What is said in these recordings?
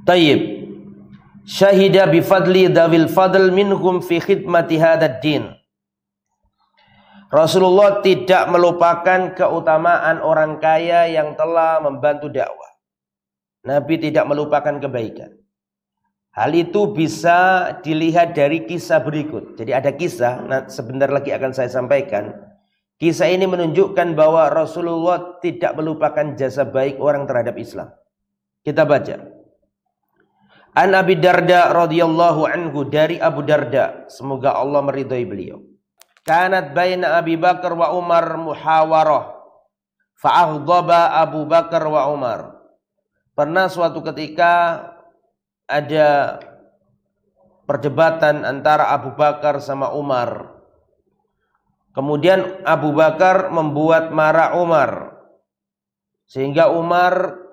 Tayyib. Syahida bifadli dawil fadl minhum fi khidmati hadad din. Rasulullah tidak melupakan keutamaan orang kaya yang telah membantu dakwah. Nabi tidak melupakan kebaikan. Hal itu bisa dilihat dari kisah berikut. Jadi ada kisah, sebentar lagi akan saya sampaikan. Kisah ini menunjukkan bahwa Rasulullah tidak melupakan jasa baik orang terhadap Islam. Kita baca. An Abi Darda radhiyallahu anhu, dari Abu Darda, semoga Allah meridhai beliau. Kanat baina Abi Bakar wa Umar muhawarah, fa'aghdaba Abu Bakar wa Umar. Pernah suatu ketika ada perdebatan antara Abu Bakar sama Umar. Kemudian Abu Bakar membuat marah Umar, sehingga Umar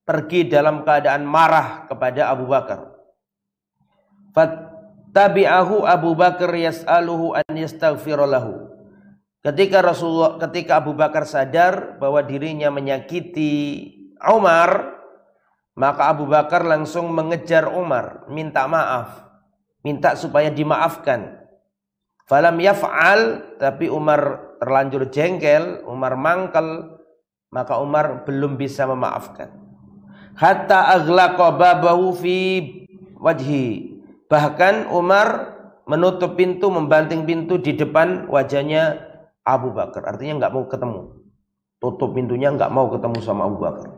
pergi dalam keadaan marah kepada Abu Bakar. Fattabi'ahu Abu Bakar yas'aluhu an yastaghfira lahu. Ketika Abu Bakar sadar bahwa dirinya menyakiti Umar, maka Abu Bakar langsung mengejar Umar, minta maaf, minta supaya dimaafkan. Falam yaf'al, tapi Umar terlanjur jengkel, Umar mangkel, maka Umar belum bisa memaafkan. Hatta aghlaqa babahu fi wajhi. Bahkan Umar menutup pintu, membanting pintu di depan wajahnya Abu Bakar. Artinya nggak mau ketemu. Tutup pintunya, nggak mau ketemu sama Abu Bakar.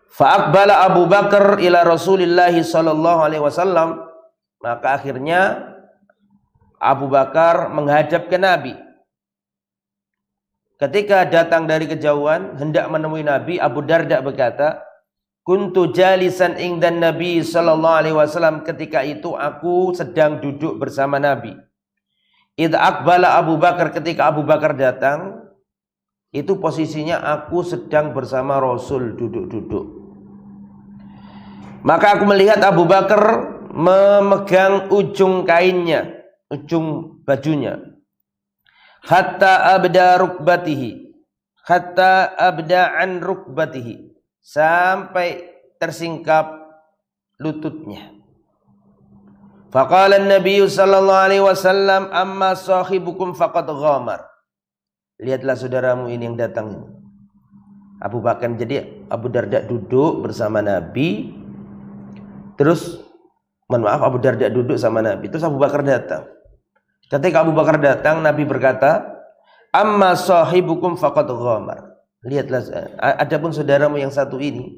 Fa'aqbala Abu Bakar ila Rasulillah sallallahu alaihi wasallam. Maka akhirnya Abu Bakar menghadap ke Nabi. Ketika datang dari kejauhan hendak menemui Nabi, Abu Darda berkata, "Kuntu jalisan ingdan Nabi sallallahu alaihi wasallam." Ketika itu aku sedang duduk bersama Nabi. Idza aqbala Abu Bakar, ketika Abu Bakar datang, itu posisinya aku sedang bersama Rasul duduk-duduk. Maka aku melihat Abu Bakar memegang ujung kainnya, ujung bajunya. Hatta abda rukbatihi, hatta abda an rukbatihi, sampai tersingkap lututnya. Faqala an-nabiy sallallahu alaihi wasallam, amma sahibukum faqad ghamar. Lihatlah saudaramu ini yang datang ini. Abu Bakar, jadi Abu Darda duduk bersama Nabi. Terus Abu Darda duduk sama Nabi. Terus Abu Bakar datang. Ketika Abu Bakar datang, Nabi berkata, "Amma sahibukum faqad ghamar." Lihatlah, adapun saudaramu yang satu ini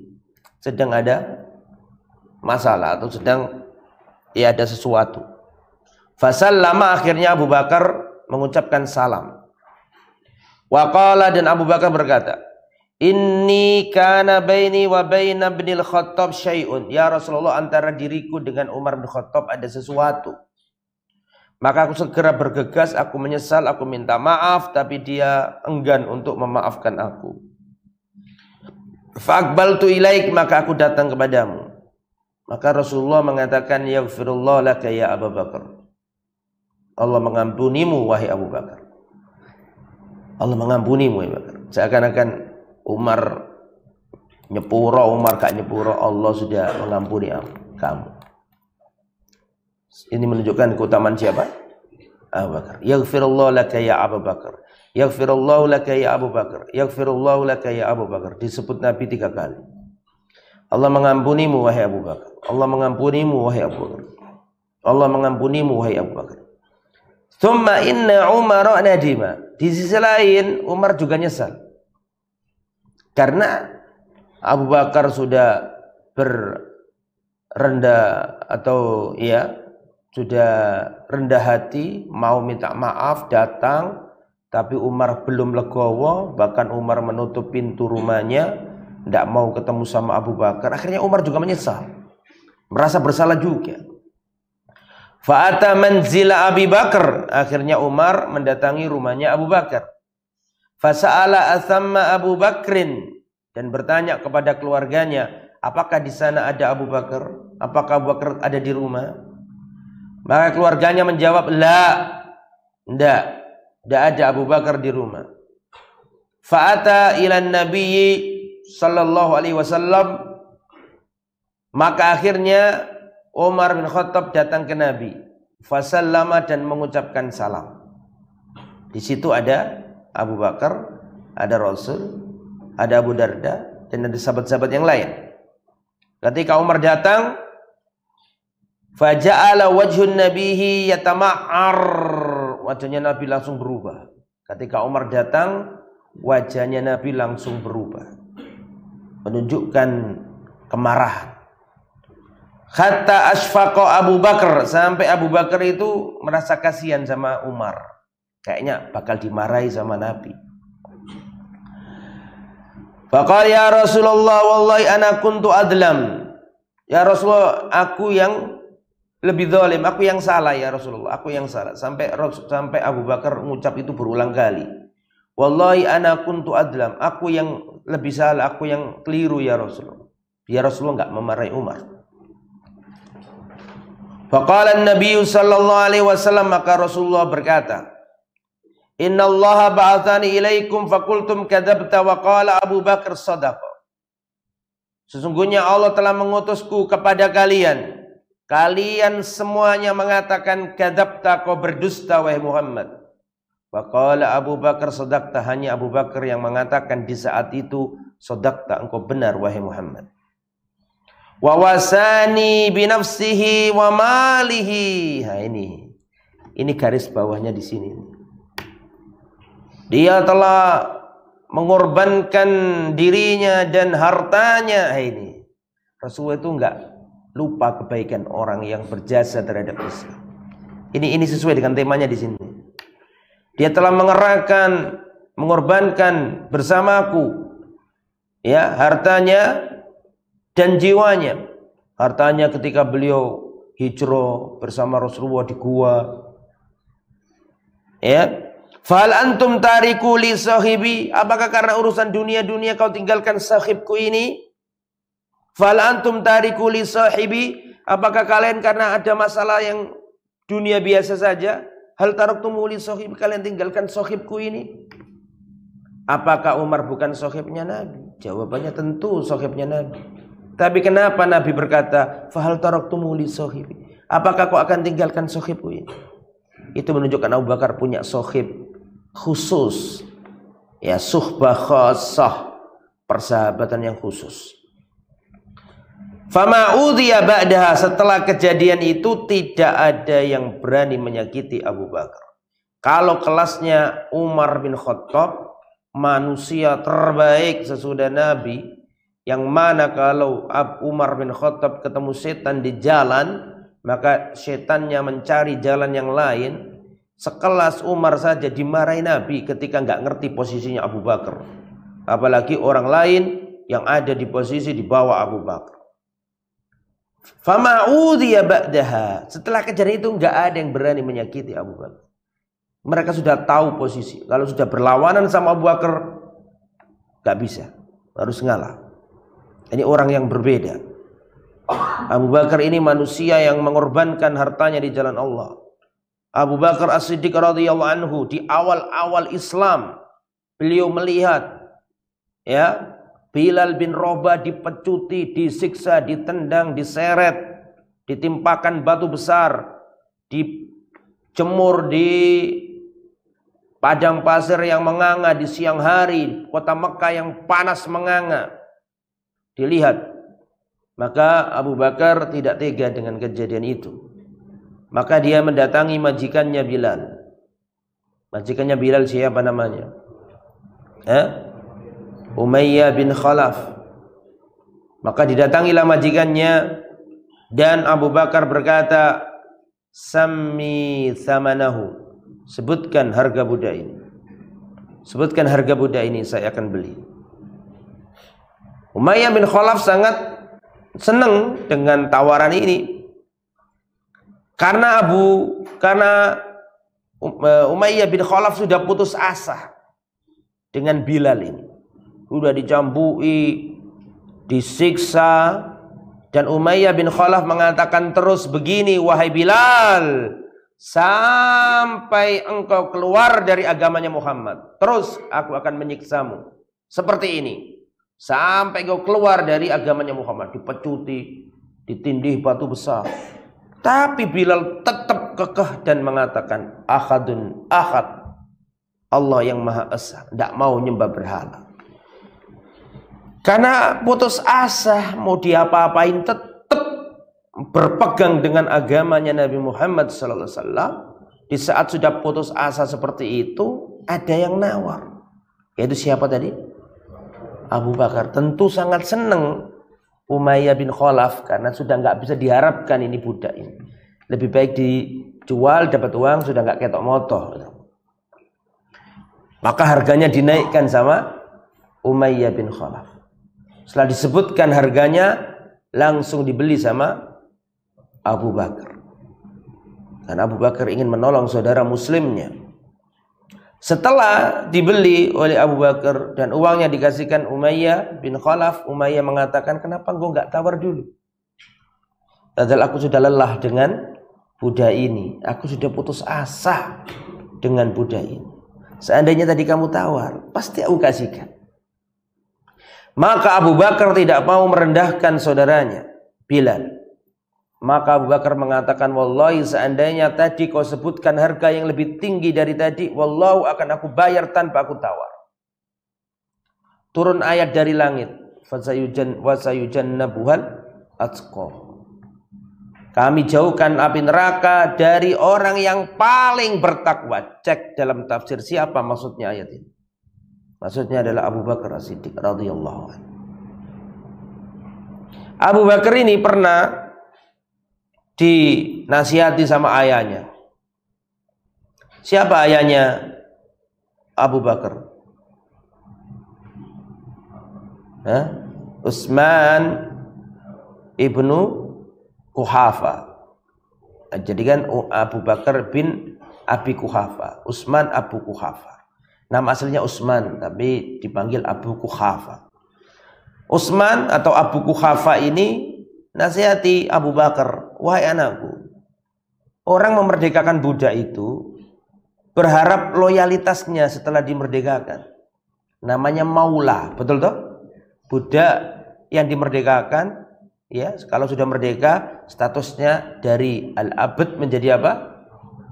sedang ada masalah atau sedang ada sesuatu. Fasallama, akhirnya Abu Bakar mengucapkan salam. Wa qala, dan Abu Bakar berkata, "Inni kana baini wa baina ibnil Khattab syai'un." Ya Rasulullah, antara diriku dengan Umar bin Khattab ada sesuatu. Maka aku segera bergegas, aku menyesal, aku minta maaf, tapi dia enggan untuk memaafkan aku. Faqbaltu ilaik, maka aku datang kepadamu. Maka Rasulullah mengatakan, "Yaghfirullah laka ya Abu Bakar." Allah mengampunimu wahai Abu Bakar. Allah mengampunimu wahai Abu Bakar. Seakan-akan Umar nyepuro, Umar gak nyepuro, Allah sudah mengampuni kamu. Ini menunjukkan keutamaan siapa? Abu Bakar. Yaghfirullah laka ya Abu Bakar. Yaghfirullah laka ya Abu Bakar. Yaghfirullah laka ya Abu Bakar. Disebut Nabi 3 kali. Allah mengampunimu wahai Abu Bakar. Allah mengampunimu wahai Abu Bakar. Allah mengampunimu wahai Abu Bakar. Tsumma inna Umar nadima. Di sisi lain Umar juga nyesal. Karena Abu Bakar sudah rendah atau sudah rendah hati, mau minta maaf, datang, tapi Umar belum legowo, bahkan Umar menutup pintu rumahnya, tidak mau ketemu sama Abu Bakar. Akhirnya Umar juga menyesal, merasa bersalah juga. Fa'ata manzila Abi Bakar, akhirnya Umar mendatangi rumahnya Abu Bakar. Fasa'ala athamma Abu Bakrin, dan bertanya kepada keluarganya, apakah di sana ada Abu Bakar? Apakah Abu Bakar ada di rumah? Maka keluarganya menjawab, tidak ada Abu Bakar di rumah. Fa'ata ilan nabiyyi sallallahu alaihi wasallam, Maka akhirnya Umar bin Khattab datang ke Nabi, fasallama, dan mengucapkan salam. Di situ ada Abu Bakar, ada Rasul, ada Abu Darda, dan ada sahabat-sahabat yang lain. Ketika Umar datang, faja'ala wajhun nabihi yatama'ar, wajahnya Nabi langsung berubah. Ketika Umar datang, wajahnya Nabi langsung berubah, menunjukkan kemarahan. Hatta asfaqa Abu Bakar, sampai Abu Bakar itu merasa kasihan sama Umar, kayaknya bakal dimarahi sama Nabi. Faqala ya Rasulullah wallahi ana kuntu adlam. Ya Rasulullah, aku yang lebih zalim, aku yang salah ya Rasulullah, aku yang salah. Sampai Abu Bakar mengucap itu berulang kali. Wallahi ana kuntu adlam, aku yang lebih salah, aku yang keliru ya Rasulullah. Ya Rasulullah enggak memarahi Umar. Faqala an-nabiy sallallahu alaihi wasallam, maka Rasulullah berkata, innallaha ba'athani ilaikum faqultum kadzabta wa qala Abu Bakar shadaqa. Sesungguhnya Allah telah mengutusku kepada kalian. Kalian semuanya mengatakan kadzabta, kau berdusta wahai Muhammad. Wa qala Abu Bakar shadaqta, hanya Abu Bakar yang mengatakan di saat itu, shadaqta, engkau benar wahai Muhammad. Wa wasani binafsihi wa malihi. Nah, ini garis bawahnya di sini. Dia telah mengorbankan dirinya dan hartanya. Nah, ini Rasulullah itu enggak lupa kebaikan orang yang berjasa terhadap Islam. Ini sesuai dengan temanya di sini. Dia telah mengorbankan bersamaku, ya, hartanya dan jiwanya. Hartanya ketika beliau hijrah bersama Rasulullah di gua. Ya. Fal antum tariku li sahibi, apakah karena urusan dunia kau tinggalkan sahibku ini? Fal antum tariku li sahibi, apakah kalian karena ada masalah yang dunia biasa saja? Hal taraktumu li sahibi, kalian tinggalkan sahibku ini? Apakah Umar bukan sahibnya Nabi? Jawabannya tentu sahibnya Nabi. Tapi kenapa Nabi berkata, fahal taraktumu li sahibi? Apakah kau akan tinggalkan sahibku ini? Itu menunjukkan Abu Bakar punya sahib khusus, ya, suhbah khassah, persahabatan yang khusus. Fama udhiya ba'daha, setelah kejadian itu tidak ada yang berani menyakiti Abu Bakar. Kalau kelasnya Umar bin Khattab, manusia terbaik sesudah Nabi, yang mana kalau Umar bin Khattab ketemu setan di jalan, maka setannya mencari jalan yang lain. Sekelas Umar saja dimarahi Nabi ketika nggak ngerti posisinya Abu Bakar. Apalagi orang lain yang ada di posisi di bawah Abu Bakar. Fama udhiya ba'daha, setelah kejadian itu nggak ada yang berani menyakiti Abu Bakar. Mereka sudah tahu posisi. Kalau sudah berlawanan sama Abu Bakar, nggak bisa, harus ngalah. Ini orang yang berbeda. Abu Bakar ini manusia yang mengorbankan hartanya di jalan Allah. Abu Bakar As-Siddiq radhiyallahu anhu di awal-awal Islam, beliau melihat, ya, Bilal bin Rabah dipecuti, disiksa, ditendang, diseret, ditimpakan batu besar, dijemur di padang pasir yang menganga di siang hari, kota Mekah yang panas menganga. Dilihat, maka Abu Bakar tidak tega dengan kejadian itu. Maka dia mendatangi majikannya Bilal. Majikannya Bilal siapa namanya? Umayyah bin Khalaf. Maka didatangilah majikannya, dan Abu Bakar berkata, Sammi thamanahu, sebutkan harga budak ini. Sebutkan harga budak ini, saya akan beli. Umayyah bin Khalaf sangat senang dengan tawaran ini. Karena Umayyah bin Khalaf sudah putus asa dengan Bilal ini. Sudah dicambui, disiksa, dan Umayyah bin Khalaf mengatakan terus begini, wahai Bilal, sampai engkau keluar dari agamanya Muhammad, terus aku akan menyiksamu seperti ini, sampai engkau keluar dari agamanya Muhammad. Dipecuti, ditindih batu besar. Tapi Bilal tetap kekeh dan mengatakan ahadun ahad, Allah yang Maha Esa, tidak mau nyembah berhala. Karena putus asa, mau diapa-apain tetap berpegang dengan agamanya Nabi Muhammad SAW. Di saat sudah putus asa seperti itu, ada yang nawar. Yaitu siapa tadi? Abu Bakar. Tentu sangat senang Umayyah bin Khalaf, karena sudah nggak bisa diharapkan ini budak ini. Lebih baik dijual, dapat uang, sudah nggak ketok motor. Maka harganya dinaikkan sama Umayyah bin Khalaf. Setelah disebutkan harganya, langsung dibeli sama Abu Bakar. Dan Abu Bakar ingin menolong saudara muslimnya. Setelah dibeli oleh Abu Bakar dan uangnya dikasihkan Umayyah bin Khalaf, Umayyah mengatakan, kenapa engkau nggak tawar dulu? Padahal aku sudah lelah dengan budak ini. Aku sudah putus asa dengan budak ini. Seandainya tadi kamu tawar, pasti aku kasihkan. Maka Abu Bakar tidak mau merendahkan saudaranya Bilal. Maka Abu Bakar mengatakan, wallahi seandainya tadi kau sebutkan harga yang lebih tinggi dari tadi, wallahu akan aku bayar tanpa aku tawar. Turun ayat dari langit, wasayujannabuhal atqa. Kami jauhkan api neraka dari orang yang paling bertakwa. Cek dalam tafsir siapa maksudnya ayat ini. Maksudnya adalah Abu Bakar As-Siddiq radhiyallahu anhu. Abu Bakar ini pernah dinasihati sama ayahnya. Siapa ayahnya Abu Bakar? Utsman ibnu Quhafa. Jadi kan Abu Bakar bin Abi Quhafa, Utsman Abu Quhafa. Nama aslinya Utsman, tapi dipanggil Abu Quhafa. Utsman atau Abu Quhafa ini nasihati Abu Bakar, wahai anakku, orang memerdekakan budak itu berharap loyalitasnya setelah dimerdekakan. Namanya maula, betul toh? Budak yang dimerdekakan, ya, kalau sudah merdeka statusnya dari al-abd menjadi apa?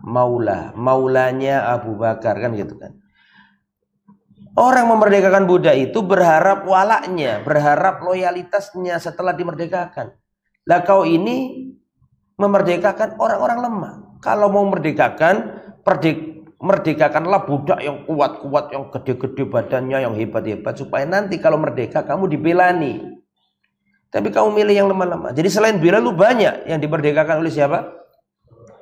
Maula, maulanya Abu Bakar, kan gitu kan. Orang memerdekakan budak itu berharap walaknya, berharap loyalitasnya setelah dimerdekakan. Lah kau ini memerdekakan orang-orang lemah. Kalau mau merdekakan, merdekakanlah budak yang kuat-kuat, yang gede-gede badannya, yang hebat-hebat, supaya nanti kalau merdeka kamu dibelani. Tapi kamu milih yang lemah-lemah. Jadi selain Bilal lu banyak yang dimerdekakan oleh siapa?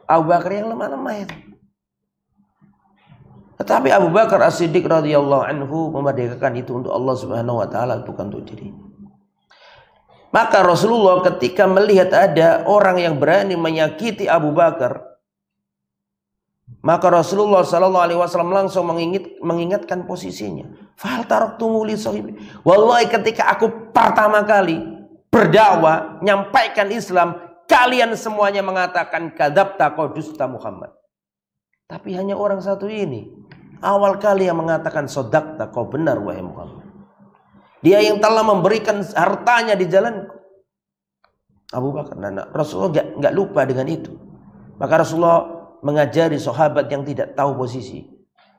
Abu Bakar yang lemah-lemah itu. Tetapi Abu Bakar As-Siddiq radhiyallahu anhu memerdekakan itu untuk Allah Subhanahu wa taala, bukan untuk diri. Maka Rasulullah ketika melihat ada orang yang berani menyakiti Abu Bakar, maka Rasulullah sallallahu alaihi wasallam langsung mengingatkan posisinya. Fal taraktumu li sahibi. Wallahi ketika aku pertama kali berdakwah, nyampaikan Islam, kalian semuanya mengatakan kadzabta qadusta Muhammad. Tapi hanya orang satu ini awal kali yang mengatakan sodakta, kau benar wahai Muhammad. Dia yang telah memberikan hartanya di jalan Abu Bakar. Nah, Rasulullah nggak lupa dengan itu. Maka Rasulullah mengajari sahabat yang tidak tahu posisi,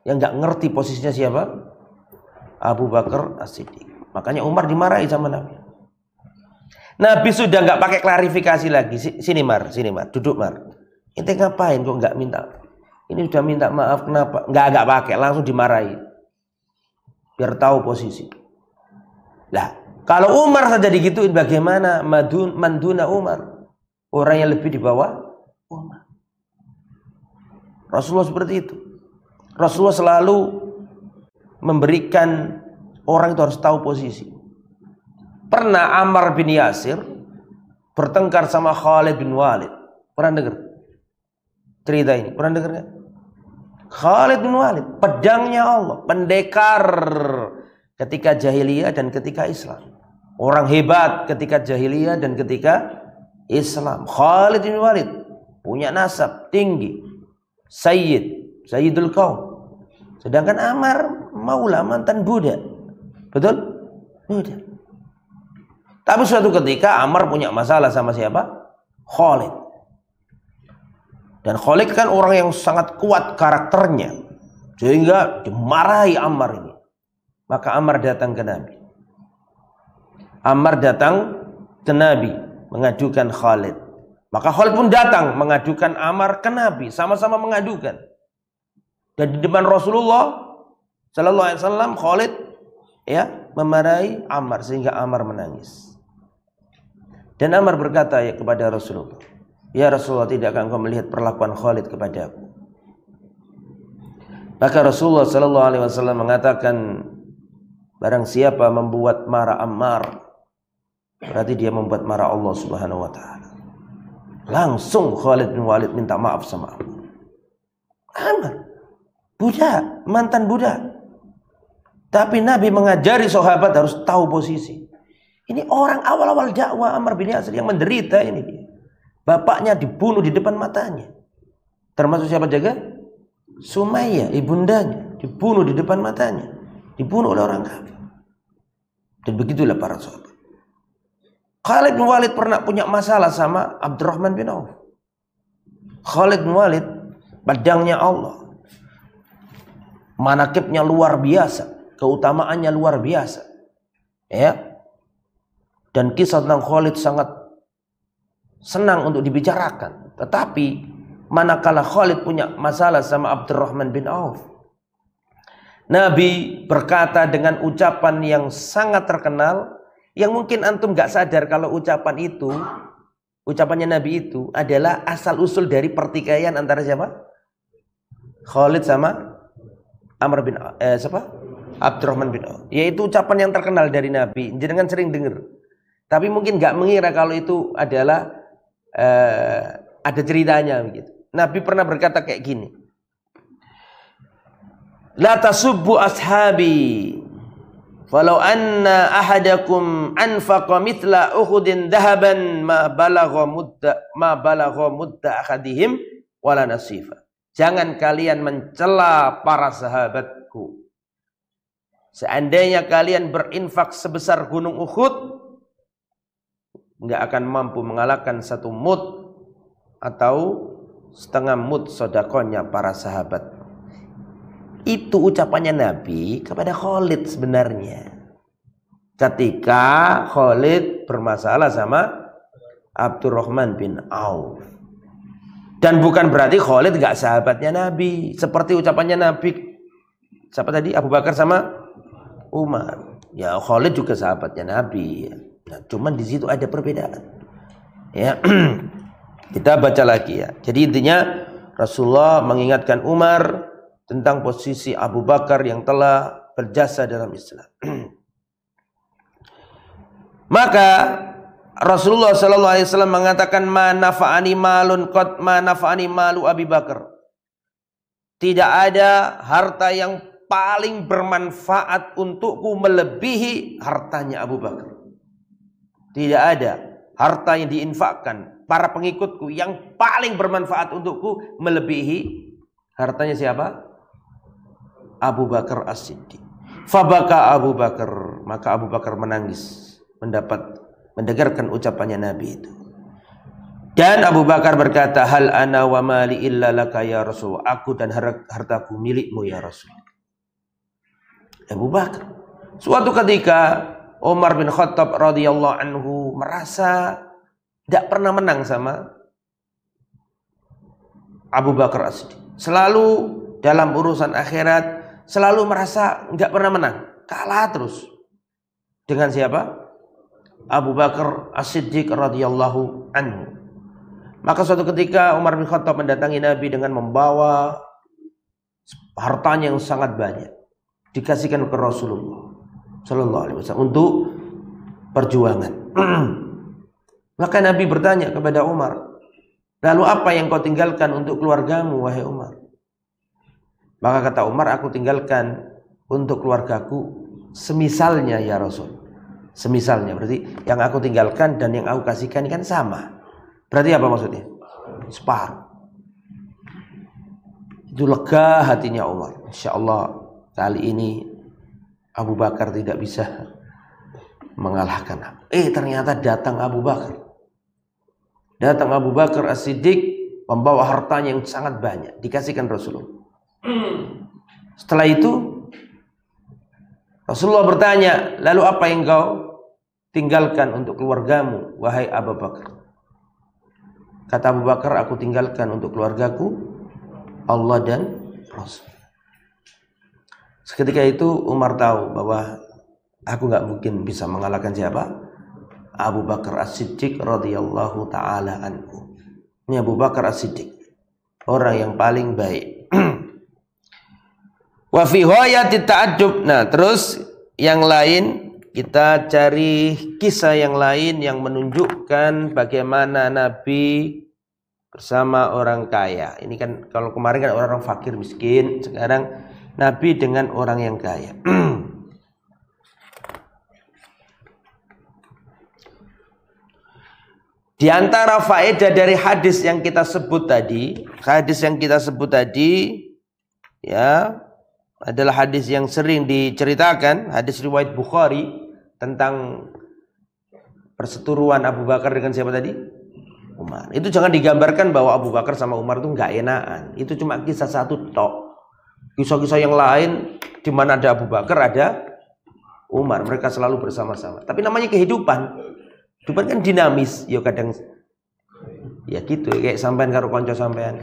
yang nggak ngerti posisinya siapa, Abu Bakar As-Siddiq. Makanya Umar dimarahi sama Nabi. Nabi sudah nggak pakai klarifikasi lagi. Sini Mar, duduk Mar. Ente ngapain kok nggak minta? Ini sudah minta maaf, kenapa? Nggak pakai, langsung dimarahi. Biar tahu posisi. Lah, kalau Umar saja digituin, bagaimana manduna Umar? Orang yang lebih di bawah Umar. Rasulullah seperti itu. Rasulullah selalu memberikan orang itu harus tahu posisi. Pernah Ammar bin Yasir bertengkar sama Khalid bin Walid. Pernah dengar cerita ini? Pernah dengar nggak? Khalid bin Walid, pedangnya Allah, pendekar ketika jahiliyah dan ketika Islam. Orang hebat ketika jahiliyah dan ketika Islam. Khalid bin Walid punya nasab tinggi, Sayyidul Qaum. Sedangkan Ammar maula, mantan budak. Betul? Budak. Tapi suatu ketika Ammar punya masalah sama siapa? Khalid. Dan Khalid kan orang yang sangat kuat karakternya, sehingga dimarahi Ammar ini. Maka Ammar datang ke Nabi. Ammar datang ke Nabi mengadukan Khalid. Maka Khalid pun datang mengadukan Ammar ke Nabi, sama-sama mengadukan. Dan di depan Rasulullah Sallallahu Alaihi Wasallam, Khalid ya memarahi Ammar sehingga Ammar menangis. Dan Ammar berkata ya kepada Rasulullah, "Ya Rasulullah, tidakkah engkau melihat perlakuan Khalid kepada aku?" Maka Rasulullah Sallallahu Alaihi Wasallam mengatakan, barang siapa membuat marah Ammar, berarti dia membuat marah Allah Subhanahu Wa Taala. Langsung Khalid bin Walid minta maaf sama Ammar. Ammar, budak, mantan budak. Tapi Nabi mengajari sahabat harus tahu posisi. Ini orang awal-awal dakwah Ammar bin Yasir yang menderita ini dia. Bapaknya dibunuh di depan matanya. Termasuk siapa jaga? Sumayyah, ibundanya, dibunuh di depan matanya. Dibunuh oleh orang kafir. Dan begitulah para sahabat. Khalid bin Walid pernah punya masalah sama Abdurrahman bin Auf. Khalid bin Walid, pedangnya Allah. Manakibnya luar biasa. Keutamaannya luar biasa. Ya. Dan kisah tentang Khalid sangat senang untuk dibicarakan. Tetapi manakala Khalid punya masalah sama Abdurrahman bin Auf, Nabi berkata dengan ucapan yang sangat terkenal, yang mungkin antum gak sadar kalau ucapannya Nabi itu adalah asal usul dari pertikaian antara siapa? Khalid sama Abdurrahman bin Auf. Yaitu ucapan yang terkenal dari Nabi, jenengan sering dengar. Tapi mungkin gak mengira kalau itu adalah ada ceritanya begitu. Nabi pernah berkata kayak gini, "La tasubbu ashabi, falau anna ahadakum anfaqa mithla Uhudin dhahaban ma balagha mudda ahadihim wala nasifa." Jangan kalian mencela para sahabatku. Seandainya kalian berinfak sebesar gunung Uhud, nggak akan mampu mengalahkan satu mud atau setengah mud sedekahnya para sahabat. Itu ucapannya Nabi kepada Khalid sebenarnya. Ketika Khalid bermasalah sama Abdurrahman bin Auf. Dan bukan berarti Khalid nggak sahabatnya Nabi. Seperti ucapannya Nabi, siapa tadi? Abu Bakar sama Umar. Ya, Khalid juga sahabatnya Nabi. Nah, cuman di situ ada perbedaan. Ya, kita baca lagi ya. Jadi intinya Rasulullah mengingatkan Umar tentang posisi Abu Bakar yang telah berjasa dalam Islam. Maka Rasulullah Sallallahu Alaihi Wasallam mengatakan, "Manafa'ani malun qad manafa'ani malu Abi Bakar." Tidak ada harta yang paling bermanfaat untukku melebihi hartanya Abu Bakar. Tidak ada harta yang diinfakkan para pengikutku yang paling bermanfaat untukku melebihi hartanya siapa? Abu Bakar As-Siddiq. Fabaka Abu Bakar, maka Abu Bakar menangis mendengarkan ucapannya Nabi itu. Dan Abu Bakar berkata, "Hal ana wa mali illa laka ya Rasul." Aku dan hartaku milikmu ya Rasul. Abu Bakar. Suatu ketika Umar bin Khattab radhiyallahu anhu merasa tidak pernah menang sama Abu Bakar As-Siddiq. Selalu dalam urusan akhirat selalu merasa nggak pernah menang, kalah terus. Dengan siapa? Abu Bakar As-Siddiq radhiyallahu anhu. Maka suatu ketika Umar bin Khattab mendatangi Nabi dengan membawa hartanya yang sangat banyak, dikasihkan ke Rasulullah Sallallahu Alaihi Wasallam untuk perjuangan. Maka Nabi bertanya kepada Umar, "Lalu apa yang kau tinggalkan untuk keluargamu, wahai Umar?" Maka kata Umar, "Aku tinggalkan untuk keluargaku semisalnya ya Rasul." Semisalnya berarti yang aku tinggalkan dan yang aku kasihkan kan sama. Berarti apa maksudnya? Separuh. Itu lega hatinya Umar. Insya Allah kali ini Abu Bakar tidak bisa mengalahkan aku. Ternyata datang Abu Bakar. Datang Abu Bakar As-Siddiq membawa hartanya yang sangat banyak, dikasihkan Rasulullah. Setelah itu Rasulullah bertanya, lalu apa yang kau tinggalkan untuk keluargamu, wahai Abu Bakar? Kata Abu Bakar, aku tinggalkan untuk keluargaku Allah dan Rasul. Seketika itu Umar tahu bahwa aku nggak mungkin bisa mengalahkan siapa? Abu Bakar As-Siddiq radhiyallahu taala anhu. Ini Abu Bakar As-Siddiq, orang yang paling baik. Wa fi ghayati ta'ajjub. Nah, terus yang lain kita cari kisah yang lain yang menunjukkan bagaimana Nabi bersama orang kaya. Ini kan kalau kemarin kan orang fakir miskin, sekarang Nabi dengan orang yang kaya. Di antara faedah dari hadis yang kita sebut tadi, ya, adalah hadis yang sering diceritakan, hadis riwayat Bukhari tentang perseteruan Abu Bakar dengan siapa tadi? Umar. Itu jangan digambarkan bahwa Abu Bakar sama Umar itu nggak enakan. Itu cuma kisah satu tok. Kisah-kisah yang lain di mana ada Abu Bakar, ada Umar, mereka selalu bersama-sama. Tapi namanya kehidupan. Kehidupan kan dinamis, ya kadang ya gitu, kayak sampean karo kanca sampean.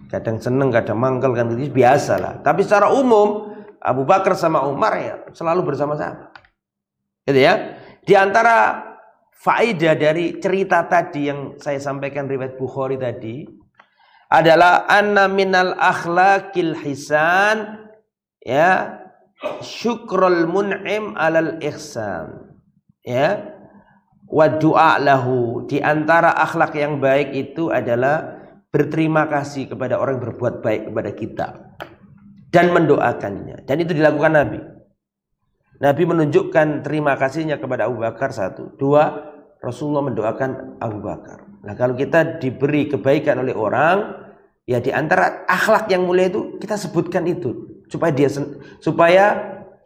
Kadang seneng, kadang mangkel kan itu biasa lah. Tapi secara umum Abu Bakar sama Umar ya selalu bersama-sama. Gitu ya. Di antara faedah dari cerita tadi yang saya sampaikan riwayat Bukhari tadi adalah anna minal akhlaqil hisan ya syukrul mun'im alal ihsan ya wa du'a lahu. Di antara akhlak yang baik itu adalah berterima kasih kepada orang yang berbuat baik kepada kita dan mendoakannya. Dan itu dilakukan Nabi. Nabi menunjukkan terima kasihnya kepada Abu Bakar, satu. Dua, Rasulullah mendoakan Abu Bakar. Nah, kalau kita diberi kebaikan oleh orang, ya di antara akhlak yang mulia itu kita sebutkan itu supaya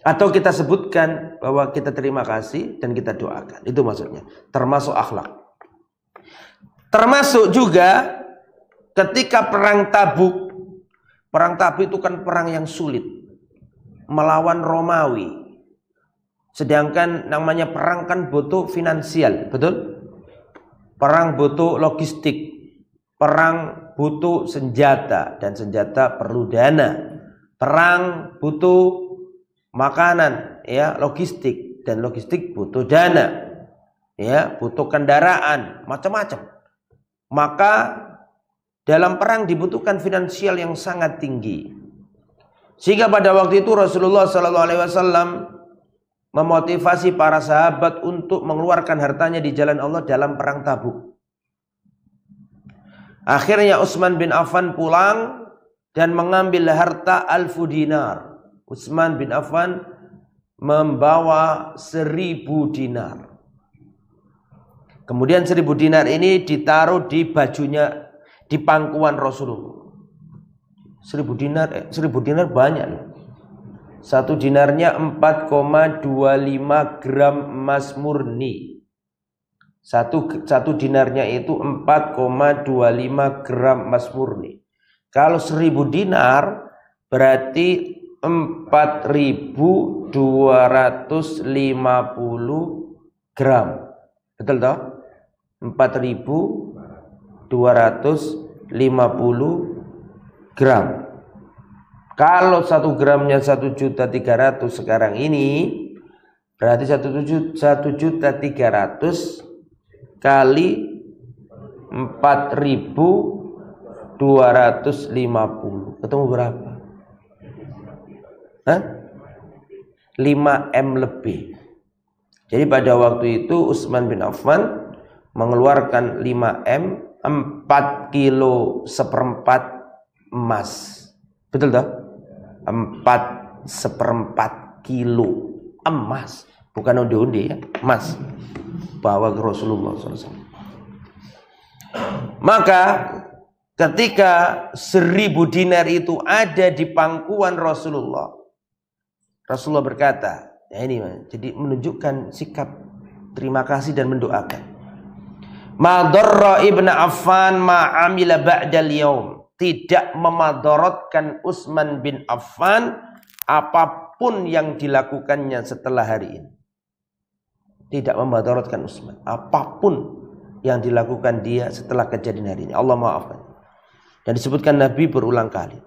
atau kita sebutkan bahwa kita terima kasih dan kita doakan. Itu maksudnya. Termasuk akhlak. Termasuk juga ketika perang Tabuk. Perang Tabuk itu kan perang yang sulit. Melawan Romawi. Sedangkan namanya perang kan butuh finansial. Betul? Perang butuh logistik. Perang butuh senjata. Dan senjata perlu dana. Perang butuh makanan, ya, logistik, dan logistik butuh dana, ya, butuh kendaraan, macam-macam. Maka dalam perang dibutuhkan finansial yang sangat tinggi. Sehingga pada waktu itu Rasulullah SAW memotivasi para sahabat untuk mengeluarkan hartanya di jalan Allah dalam perang Tabuk. Akhirnya Utsman bin Affan pulang dan mengambil harta 1000 dinar. Utsman bin Affan membawa 1000 dinar. Kemudian 1000 dinar ini ditaruh di bajunya, di pangkuan Rasulullah. 1000 dinar banyak loh. Satu dinarnya 4,25 gram emas murni. Satu dinarnya itu 4,25 gram emas murni. Kalau 1000 dinar berarti 4.250 gram. Betul toh? 4.250 gram. Kalau 1 gramnya 1.300.000 sekarang ini, berarti 1.300.000 kali 4.250. Ketemu berapa? 5M lebih. Jadi pada waktu itu Utsman bin Affan mengeluarkan 5M, 4 kilo seperempat emas. Betul tak? 4/4 kilo emas. Bukan onde-onde ya, emas. Bawa ke Rasulullah SAW. Maka ketika 1000 dinar itu ada di pangkuan Rasulullah, Rasulullah berkata, ya ini jadi menunjukkan sikap terima kasih dan mendoakan. Ma darra Ibnu Affan ma amila ba'dal yaum. Tidak memadaratkan Utsman bin Affan apapun yang dilakukannya setelah hari ini. Tidak memadaratkan Utsman apapun yang dilakukan dia setelah kejadian hari ini. Allah maafkan. Dan disebutkan Nabi berulang kali.